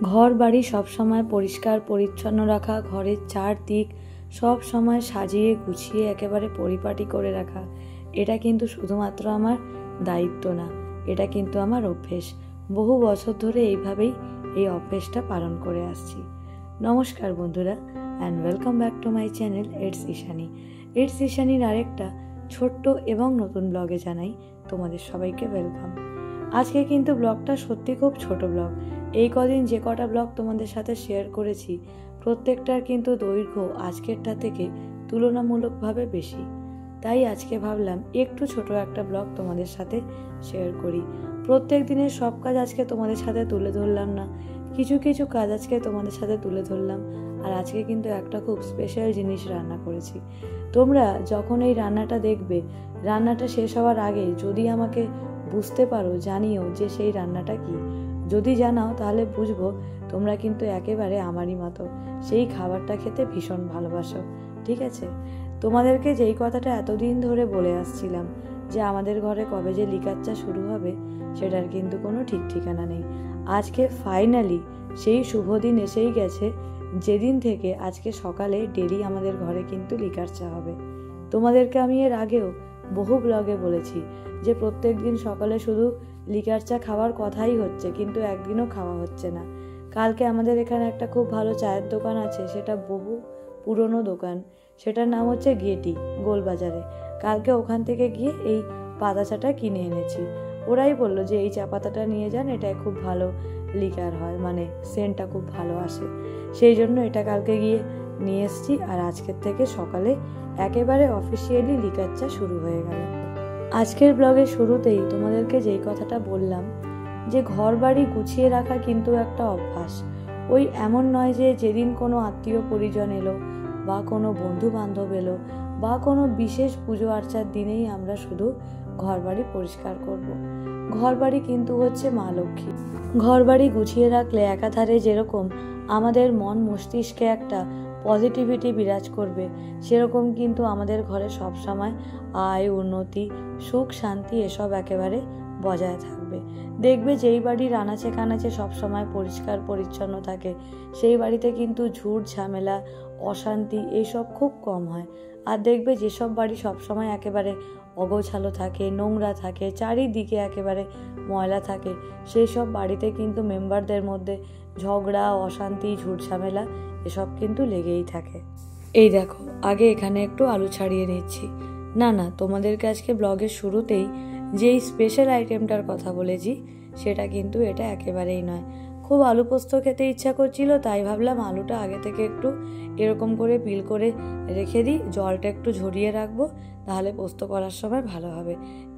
ঘর বাড়ি সবসময় পরিষ্কার পরিচ্ছন্ন রাখা, ঘরের চারদিক সব সময় সাজিয়ে গুছিয়ে একেবারে পরিপাটি করে রাখা, এটা কিন্তু শুধুমাত্র আমার দায়িত্ব না, এটা কিন্তু আমার অভ্যেস। বহু বছর ধরে এইভাবেই এই অভ্যেসটা পালন করে আসছি। নমস্কার বন্ধুরা, and welcome back to my channel it's Ishani. It's ইশানির আরেকটা ছোট্ট এবং নতুন ব্লগে জানাই তোমাদের সবাইকে ওয়েলকাম। আজকে কিন্তু ব্লগটা সত্যি খুব ছোট ব্লগ। এই কদিন যে কটা ব্লগ তোমাদের সাথে শেয়ার করেছি প্রত্যেকটার কিন্তু দৈর্ঘ্য আজকেরটা থেকে তুলনামূলকভাবে বেশি। তাই আজকে ভাবলাম একটু ছোট একটা ব্লগ তোমাদের সাথে শেয়ার করি। প্রত্যেক দিনের সব কাজ আজকে তোমাদের সাথে তুলে ধরলাম না, কিছু কিছু কাজ আজকে তোমাদের সাথে তুলে ধরলাম। আর আজকে কিন্তু একটা খুব স্পেশাল জিনিস রান্না করেছি। তোমরা যখন এই রান্নাটা দেখবে, রান্নাটা শেষ হওয়ার আগে যদি আমাকে বুঝতে পারো, জানিও যে সেই রান্নাটা কি। যদি জানাও তাহলে বুঝবো তোমরা কিন্তু একেবারে আমারই মতো সেই খাবারটা খেতে ভীষণ ভালোবাসো। ঠিক আছে, তোমাদেরকে যেই কথাটা এতদিন ধরে বলে আসছিলাম যে আমাদের ঘরে কবে যে লিকার চা শুরু হবে সেটার কিন্তু কোনো ঠিক ঠিকানা নেই। আজকে ফাইনালি সেই শুভ দিন এসেই গেছে, যেদিন থেকে আজকে সকালে ডেলি আমাদের ঘরে কিন্তু লিকার চা হবে। তোমাদেরকে আমি এর আগেও বহু ব্লগে বলেছি যে প্রত্যেক দিন সকালে শুধু লিকার চা খাওয়ার কথাই হচ্ছে, কিন্তু একদিনও খাওয়া হচ্ছে না। কালকে আমাদের এখানে একটা খুব ভালো চায়ের দোকান আছে, সেটা বহু পুরনো দোকান, সেটার নাম হচ্ছে গেটি, গোলবাজারে। কালকে ওখান থেকে গিয়ে এই পাতা চাটা কিনে এনেছি। ওরাই বললো যে এই চা পাতাটা নিয়ে যান, এটা খুব ভালো লিকার হয়, মানে সেন্টটা খুব ভালো আসে। সেই জন্য এটা কালকে গিয়ে নিয়ে এসছি। আর আজকের থেকে সকালে একেবারে অফিসিয়ালি লিকার চা শুরু হয়ে গেল। আজকের ব্লগের শুরুতেই তোমাদেরকে যেই কথাটা বললাম যে ঘর বাড়ি গুছিয়ে রাখা কিন্তু একটা অভ্যাস। ওই এমন নয় যে যেদিন কোনো আত্মীয় পরিজন এলো বা কোনো বন্ধু বান্ধব এলো বা কোনো বিশেষ পুজো আর্চার দিনেই আমরা শুধু ঘর বাড়ি পরিষ্কার করব। ঘর বাড়ি কিন্তু হচ্ছে মা লক্ষ্মী। ঘর বাড়ি গুছিয়ে রাখলে একাধারে যেরকম আমাদের মন মস্তিষ্কে একটা পজিটিভিটি বিরাজ করবে, সেরকম কিন্তু আমাদের ঘরে সবসময় আয়, উন্নতি, সুখ, শান্তি এসব একেবারে বজায় থাকবে। দেখবে যেই বাড়ির আনাচে কানাচে সবসময় পরিষ্কার পরিচ্ছন্ন থাকে সেই বাড়িতে কিন্তু ঝুট ঝামেলা, অশান্তি এইসব খুব কম হয়। আর দেখবে যেসব বাড়ি সবসময় একেবারে অগোছালো থাকে, নোংরা থাকে, চারিদিকে একেবারে ময়লা থাকে, সেই সব বাড়িতে কিন্তু মেম্বারদের মধ্যে ঝগড়া, অশান্তি, ঝুট ঝামেলা এসব কিন্তু লেগেই থাকে। এই দেখো, আগে এখানে একটু আলু ছাড়িয়ে নিচ্ছি। না, তোমাদেরকে আজকে ব্লগের শুরুতেই যেই স্পেশাল আইটেমটার কথা বলেছি সেটা কিন্তু এটা একেবারেই নয়। খুব আলু পোস্ত খেতে ইচ্ছা করছিল, তাই ভাবলাম আলুটা আগে থেকে একটু এরকম করে পিল করে রেখে দিই, জলটা একটু ঝরিয়ে রাখবো, তাহলে পোস্ত করার সময় ভালো হবে।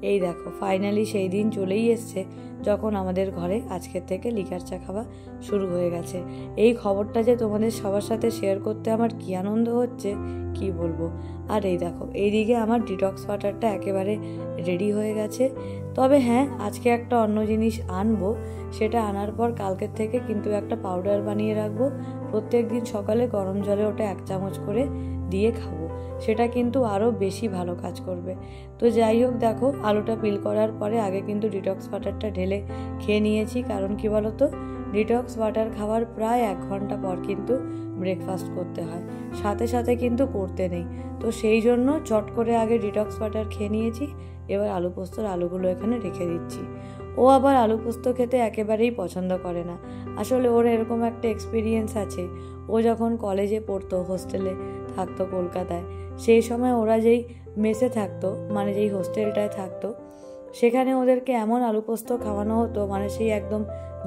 এই দেখো, ফাইনালি সেই দিন চলেই এসছে যখন আমাদের ঘরে আজকের থেকে লিকার চা খাওয়া শুরু হয়ে গেছে। এই খবরটা যে তোমাদের সবার সাথে শেয়ার করতে আমার কি আনন্দ হচ্ছে কি বলবো। আর এই দেখো, এইদিকে আমার ডিটক্স ওয়াটারটা একেবারে রেডি হয়ে গেছে। তবে হ্যাঁ, আজকে একটা অন্য জিনিস আনবো, সেটা আনার পর কালকের থেকে কিন্তু একটা পাউডার বানিয়ে রাখবো। প্রত্যেক দিন সকালে গরম জলে ওটা 1 চামচ করে দিয়ে খাবো, সেটা কিন্তু আরও বেশি ভালো কাজ করবে। তো যাই হোক, দেখো আলুটা পিল করার পরে আগে কিন্তু ডিটক্স ওয়াটারটা ঢেলে খেয়ে নিয়েছি। কারণ কি বলতো, ডিটক্স ওয়াটার খাওয়ার প্রায় 1 ঘন্টা পর কিন্তু ব্রেকফাস্ট করতে হয়, সাথে সাথে কিন্তু করতে নেই। তো সেই জন্য চট করে আগে ডিটক্স ওয়াটার খেয়ে নিয়েছি। এবার আলু পোস্তর আলুগুলো এখানে রেখে দিচ্ছি। ও আবার আলু পোস্ত খেতে একেবারেই পছন্দ করে না। আসলে ওর এরকম একটা এক্সপিরিয়েন্স আছে, ও যখন কলেজে পড়তো, হোস্টেলে থাকতো কলকাতায়, সেই সময় ওরা যেই মেসে থাকতো, মানে যেই হোস্টেলটায় থাকতো, সেখানে ওদেরকে এমন আলু পোস্ত খাওয়ানো হতো, মানে সেই একদম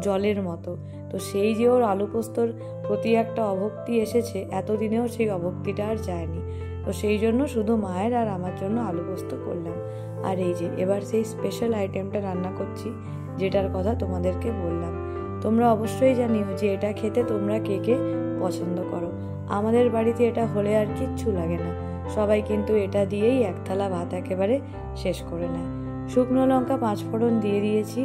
জলের মতো। তো সেই যে ওর আলু পোস্তর প্রতি একটা অভক্তি এসেছে, এতদিনেও সেই অভক্তিটা আর যায়নি। তো সেই জন্য শুধু মায়ের আর আমার জন্য আলু পোস্ত করলাম। আর এই যে এবার সেই স্পেশাল আইটেমটা রান্না করছি, যেটার কথা তোমাদেরকে বললাম। তোমরা অবশ্যই জানিও যে এটা খেতে তোমরা কে কে পছন্দ করো। আমাদের বাড়িতে এটা হলে আর কিচ্ছু লাগে না, সবাই কিন্তু এটা দিয়েই 1 থালা ভাত একেবারে শেষ করে নেয়। শুকনো লঙ্কা 5 ফোড়ন দিয়ে দিয়েছি।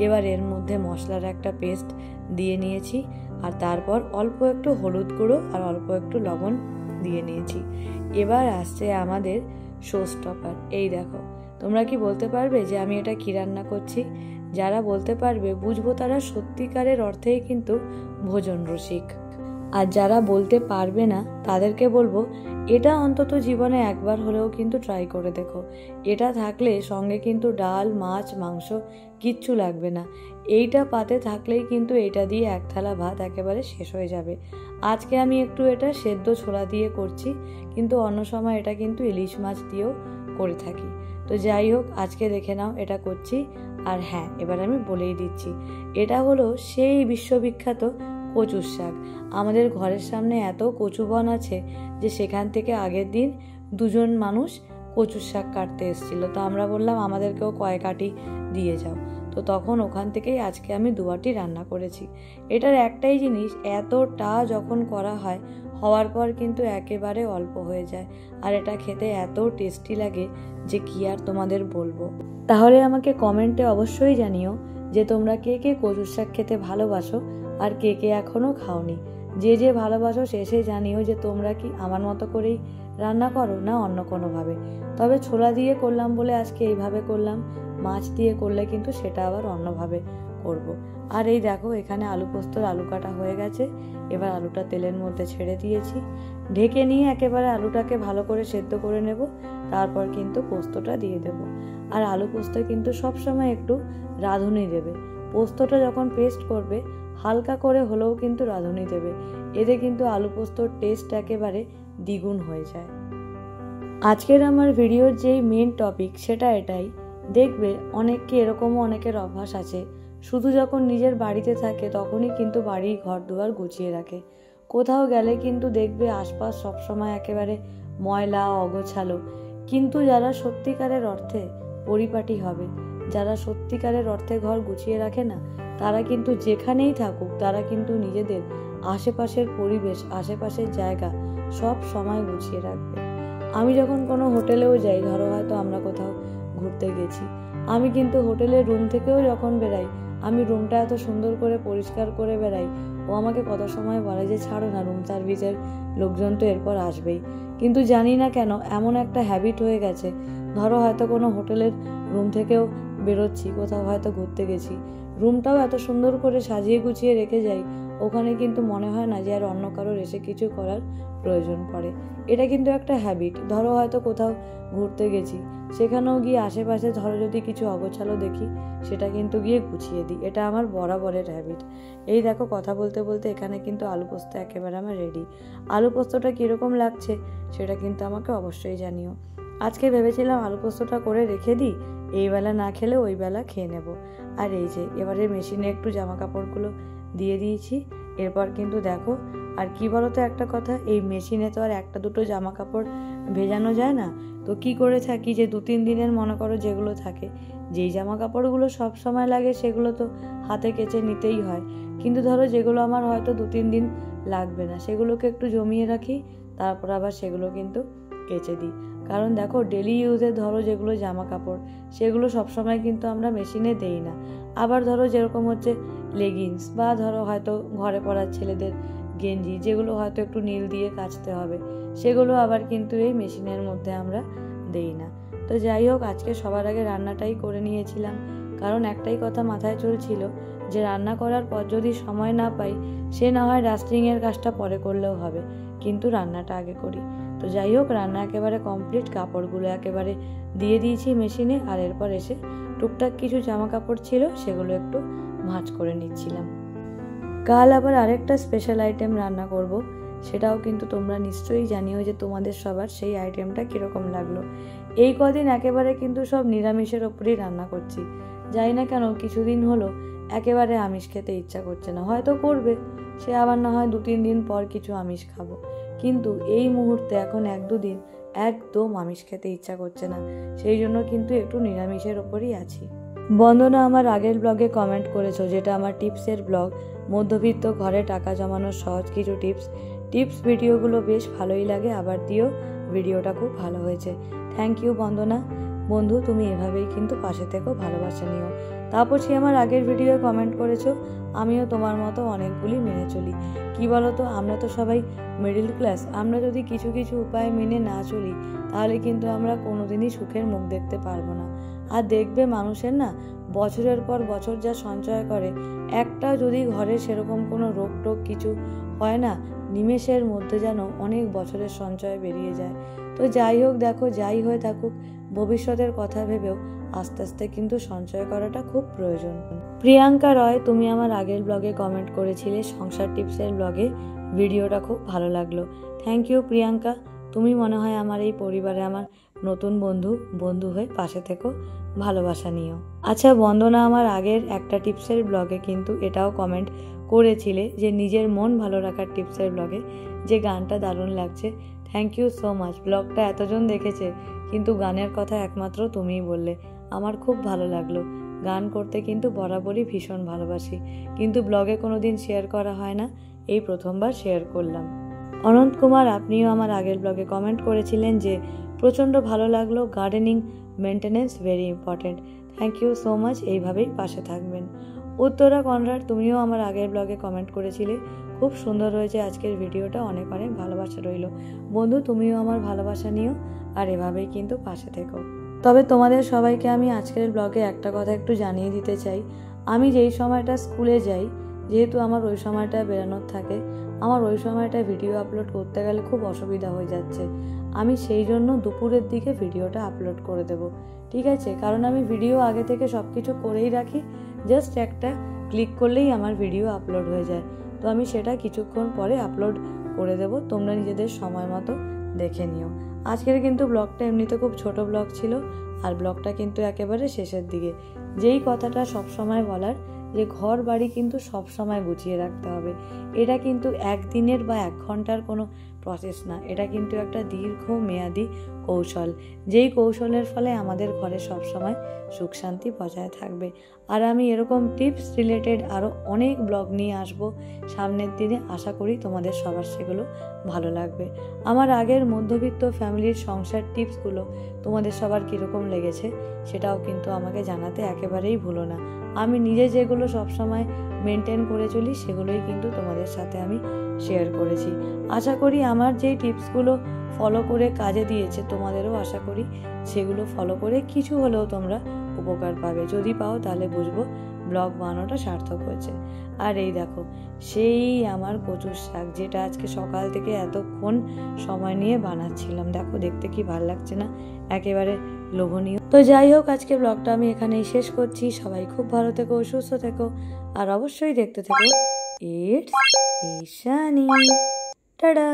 এবার এর মধ্যে মশলার একটা পেস্ট দিয়ে নিয়েছি, আর তারপর অল্প একটু হলুদ গুঁড়ো আর অল্প একটু লবণ দিয়ে নিয়েছি। এবার আসছে আমাদের শো স্টপার। এই দেখো, তোমরা কি বলতে পারবে যে আমি এটা কি রান্না করছি? যারা বলতে পারবে বুঝবো তারা সত্যিকারের অর্থেই কিন্তু ভোজন রসিক। আর যারা বলতে পারবে না তাদেরকে বলবো এটা অন্তত জীবনে একবার হলেও কিন্তু ট্রাই করে দেখো। এটা থাকলে সঙ্গে কিন্তু ডাল, মাছ, মাংস কিচ্ছু লাগবে না। এইটা পাতে থাকলেই কিন্তু এটা দিয়ে এক থালা ভাত একেবারে শেষ হয়ে যাবে। আজকে আমি একটু এটা সেদ্ধ ছোলা দিয়ে করছি, কিন্তু অন্য সময় এটা কিন্তু ইলিশ মাছ দিয়েও করে থাকি। তো যাই হোক, আজকে দেখে নাও এটা করছি। আর হ্যাঁ, এবার আমি বলেই দিচ্ছি, এটা হলো সেই বিশ্ববিখ্যাত কচুর শাক। আমাদের ঘরের সামনে এত কচু বন আছে যে সেখান থেকে আগের দিন দুজন মানুষ কচুর শাক কাটতে এসেছিল। তো আমরা বললাম আমাদেরকেও কয়েক আটি দিয়ে যাও। তো তখন ওখান থেকেই আজকে আমি 2 আটি রান্না করেছি। এটার একটাই জিনিস, এতটা যখন করা হয় হওয়ার পর কিন্তু একেবারে অল্প হয়ে যায়। আর এটা খেতে এত টেস্টি লাগে যে কি আর তোমাদের বলবো। তাহলে আমাকে কমেন্টে অবশ্যই জানিও যে তোমরা কে কে কচুর শাক খেতে ভালোবাসো আর কে কে এখনো খাওনি। যে যে ভালোবাসো শেষে জানিও যে তোমরা কি আমার মতো করেই রান্না করো না অন্য কোনোভাবে। তবে ছোলা দিয়ে করলাম বলে আজকে এইভাবে করলাম, মাছ দিয়ে করলে কিন্তু সেটা আবার অন্যভাবে করব। আর এই দেখো, এখানে আলু পোস্তর আলু কাটা হয়ে গেছে। এবার আলুটা তেলের মধ্যে ছেড়ে দিয়েছি। ঢেকে নিয়ে একেবারে আলুটাকে ভালো করে সেদ্ধ করে নেব, তারপর কিন্তু পোস্তটা দিয়ে দেব। আর আলু পোস্ত কিন্তু সবসময় একটু রাঁধুনি দেবে। পোস্তটা যখন পেস্ট করবে হালকা করে হলেও কিন্তু রাঁধুনি দেবে, এতে কিন্তু আলু পোস্তর টেস্ট একেবারে দ্বিগুণ হয়ে যায়। আজকের আমার ভিডিওর যেই মেন টপিক সেটা এটাই। দেখবে অনেককে এরকমও অনেকের অভ্যাস আছে, শুধু যখন নিজের বাড়িতে থাকে তখনই কিন্তু বাড়ি ঘর দুয়ার গুছিয়ে রাখে। কোথাও গেলে কিন্তু দেখবে আশপাশ সবসময় একেবারে ময়লা অগোছালো। কিন্তু যারা সত্যিকারের অর্থে পরিপাটি হবে, যারা সত্যিকারের অর্থে ঘর গুছিয়ে রাখে না, তারা কিন্তু যেখানেই থাকুক তারা কিন্তু নিজেদের আশেপাশের পরিবেশ, আশেপাশের জায়গা সব সময় গুছিয়ে রাখবে। আমি যখন কোনো হোটেলেও যাই, ধরো হয়তো আমরা কোথাও ঘুরতে গেছি, আমি কিন্তু হোটেলের রুম থেকেও যখন বেরাই আমি রুমটা এত সুন্দর করে পরিষ্কার করে বেরাই। ও আমাকে কত সময় বলে যে ছাড়ো না, রুম সার্ভিসের লোকজন তো এরপর আসবেই। কিন্তু জানি না কেন এমন একটা হ্যাবিট হয়ে গেছে, ধরো হয়তো কোনো হোটেলের রুম থেকেও বেরোচ্ছি, কোথাও হয়তো ঘুরতে গেছি, রুমটাও এত সুন্দর করে সাজিয়ে গুছিয়ে রেখে যাই, ওখানে কিন্তু মনে হয় না যে আর অন্য কারোর এসে কিছু করার প্রয়োজন পড়ে। এটা কিন্তু একটা হ্যাবিট। ধরো হয়তো কোথাও ঘুরতে গেছি, সেখানেও গিয়ে আশেপাশে ধরো যদি কিছু অগোছালো দেখি সেটা কিন্তু গিয়ে গুছিয়ে দিই। এটা আমার বরাবরের হ্যাবিট। এই দেখো, কথা বলতে বলতে এখানে কিন্তু আলু পোস্ত একেবারে আমার রেডি। আলু পোস্তটা কীরকম লাগছে সেটা কিন্তু আমাকে অবশ্যই জানিও। আজকে ভেবেছিলাম আলু পোস্তটা করে রেখে দিই, এই বেলা না খেলে ওই বেলা খেয়ে নেব। আর এই যে এবারে মেশিনে একটু জামা কাপড়গুলো দিয়ে দিয়েছি। এরপর কিন্তু দেখো, আর কি বলতো একটা কথা, এই মেশিনে তো আর একটা দুটো জামা কাপড় ভেজানো যায় না। তো কি করে থাকি যে 2-3 দিনের মনে করো যেগুলো থাকে, যেই জামা কাপড়গুলো সব সময় লাগে সেগুলো তো হাতে কেচে নিতেই হয়। কিন্তু ধরো যেগুলো আমার হয়তো 2-3 দিন লাগবে না, সেগুলোকে একটু জমিয়ে রাখি, তারপর আবার সেগুলো কিন্তু কেচে দিই। কারণ দেখো, ডেলি ইউজে ধরো যেগুলো জামা কাপড় সেগুলো সবসময় কিন্তু আমরা মেশিনে দেই না। আবার ধরো যেরকম হচ্ছে লেগিংস বা ধরো হয়তো ঘরে পরার ছেলেদের গেঞ্জি, যেগুলো হয়তো একটু নীল দিয়ে কাচতে হবে, সেগুলো আবার কিন্তু এই মেশিনের মধ্যে আমরা দেই না। তো যাই হোক, আজকে সবার আগে রান্নাটাই করে নিয়েছিলাম, কারণ একটাই কথা মাথায় চলছিল যে রান্না করার পর যদি সময় না পাই, সে না হয় ডাস্টিংয়ের কাজটা পরে করলেও হবে, কিন্তু রান্নাটা আগে করি। তো যাই হোক, রান্না একেবারে কমপ্লিট, কাপড়গুলো একেবারে দিয়ে দিয়েছি মেশিনে। আর এরপর এসে টুকটাক কিছু জামা কাপড় ছিল সেগুলো একটু ভাঁজ করে নিচ্ছিলাম। কাল আবার আরেকটা স্পেশাল আইটেম রান্না করব, সেটাও কিন্তু তোমরা নিশ্চয়ই জানিও যে তোমাদের সবার সেই আইটেমটা কীরকম লাগলো। এই কদিন একেবারে কিন্তু সব নিরামিষের ওপরেই রান্না করছি। জানি না কেন কিছুদিন হলো একেবারে আমিষ খেতে ইচ্ছা করছে না। হয়তো করবে, সে আবার না হয় 2-3 দিন পর কিছু আমিষ খাবো, কিন্তু এই মুহূর্তে এখন 1-2 দিন একদম আমিষ খেতে ইচ্ছা করছে না। সেই জন্য কিন্তু একটু নিরামিষের ওপরই আছি। বন্দনা আমার আগের ব্লগে কমেন্ট করেছো, যেটা আমার টিপসের ব্লগ, মধ্যবিত্ত ঘরে টাকা জমানোর সহজ কিছু টিপস ভিডিওগুলো বেশ ভালোই লাগে, আবার দিও, ভিডিওটা খুব ভালো হয়েছে। থ্যাংক ইউ বন্দনা। বন্ধু, তুমি এভাবেই কিন্তু পাশে থেকো, ভালোবাসা নিও। তারপর সে আমার আগের ভিডিওয়ে কমেন্ট করেছো, আমিও তোমার মতো অনেকগুলি মেনে চলি। কি বলো তো, আমরা তো সবাই মিডল ক্লাস, আমরা যদি কিছু কিছু উপায় মেনে না চলি তাহলে কিন্তু আমরা কোনোদিনই সুখের মুখ দেখতে পারবো না। আর দেখবে মানুষের না বছরের পর বছর যা সঞ্চয় করে, একটা যদি ঘরে সেরকম কোনো রোগ টোগ কিছু হয় না, নিমেষের মধ্যে যেন অনেক বছরের সঞ্চয় বেরিয়ে যায়। তো যাই হোক, দেখো যাই হয়ে থাকুক, ভবিষ্যতের কথা ভেবেও আস্তে আস্তে কিন্তু সঞ্চয় করাটা খুব প্রয়োজন। প্রিয়াঙ্কা রয়, তুমি আমার আগের ব্লগে কমেন্ট করেছিলে সংসার টিপসের ব্লগে ভিডিওটা খুব ভালো লাগলো। থ্যাংক ইউ প্রিয়াঙ্কা, তুমি মনে হয় আমার এই পরিবারে আমার নতুন বন্ধু হয়ে পাশে থেকো, ভালোবাসা নিও। আচ্ছা বন্দনা আমার আগের একটা টিপসের ব্লগে কিন্তু এটাও কমেন্ট করেছিলে যে নিজের মন ভালো রাখার টিপসের ব্লগে যে গানটা দারুণ লাগছে। Thank you so much. ব্লগটা এতজন দেখেছে কিন্তু গানের কথা একমাত্র তুমিই বললে, আমার খুব ভালো লাগলো। গান করতে কিন্তু বরাবরই ভীষণ ভালোবাসি, কিন্তু ব্লগে কোনোদিন শেয়ার করা হয় না, এই প্রথমবার শেয়ার করলাম। অনন্ত কুমার, আপনিও আমার আগের ব্লগে কমেন্ট করেছিলেন যে প্রচণ্ড ভালো লাগলো, gardening maintenance very important. Thank you so much, এইভাবেই পাশে থাকবেন। উত্তরা কনরাড, তুমিও আমার আগের ব্লগে কমেন্ট করেছিলে খুব সুন্দর হয়েছে আজকের ভিডিওটা, অনেক অনেক ভালোবাসা রইল। বন্ধু, তুমিও আমার ভালোবাসা নিও আর এভাবেই কিন্তু পাশে থেকো। তবে তোমাদের সবাইকে আমি আজকের ব্লগে একটা কথা একটু জানিয়ে দিতে চাই। আমি যেই সময়টা স্কুলে যাই, যেহেতু আমার ওই সময়টা বেরানোর থাকে, আমার ওই সময়টা ভিডিও আপলোড করতে গেলে খুব অসুবিধা হয়ে যাচ্ছে। আমি সেই জন্য দুপুরের দিকে ভিডিওটা আপলোড করে দেব, ঠিক আছে? কারণ আমি ভিডিও আগে থেকে সব কিছু করেই রাখি, জাস্ট একটা ক্লিক করলেই আমার ভিডিও আপলোড হয়ে যায়। তো আমি সেটা কিছুক্ষণ পরে আপলোড করে দেব, তোমরা নিজেদের সময় মতো দেখে নিও। আজকের কিন্তু ব্লগটা এমনিতে খুব ছোট ব্লগ ছিল, আর ব্লগটা কিন্তু একেবারে শেষের দিকে। যেই কথাটা সবসময় বলার, যে ঘর বাড়ি কিন্তু সবসময় গুছিয়ে রাখতে হবে। এটা কিন্তু একদিনের বা 1 ঘন্টার কোনো প্রসেস না, এটা কিন্তু একটা দীর্ঘ মেয়াদি কৌশল, যেই কৌশলের ফলে আমাদের ঘরে সবসময় সুখ শান্তি বজায় থাকবে। আর আমি এরকম টিপস রিলেটেড আরও অনেক ব্লগ নিয়ে আসব সামনের দিনে, আশা করি তোমাদের সবার সেগুলো ভালো লাগবে। আমার আগের মধ্যবিত্ত ফ্যামিলির সংসার টিপসগুলো তোমাদের সবার কীরকম লেগেছে সেটাও কিন্তু আমাকে জানাতে একেবারেই ভুলো না। আমি নিজে যেগুলো সবসময় মেনটেন করে চলি সেগুলোই কিন্তু তোমাদের সাথে আমি শেয়ার করেছি। আশা করি আমার যেই টিপসগুলো ফলো করে কাজে দিয়েছে, তোমাদেরও আশা করি সেগুলো ফলো করে কিছু হলেও তোমরা উপকার পাবে। যদি পাও তাহলে বুঝবো ব্লগ বানানোটা সার্থক হয়েছে। আর এই দেখো, সেই আমার কচুর শাক, যেটা আজকে সকাল থেকে এতক্ষণ সময় নিয়ে বানাচ্ছিলাম। দেখো দেখতে কি ভালো লাগছে না, একেবারে লোভনীয়। তো যাই হোক, আজকে ব্লগটা আমি এখানেই শেষ করছি। সবাই খুব ভালো থেকো, সুস্থ থেকো, আর অবশ্যই দেখতে থেকো ইটস ঈশানী। টাটা।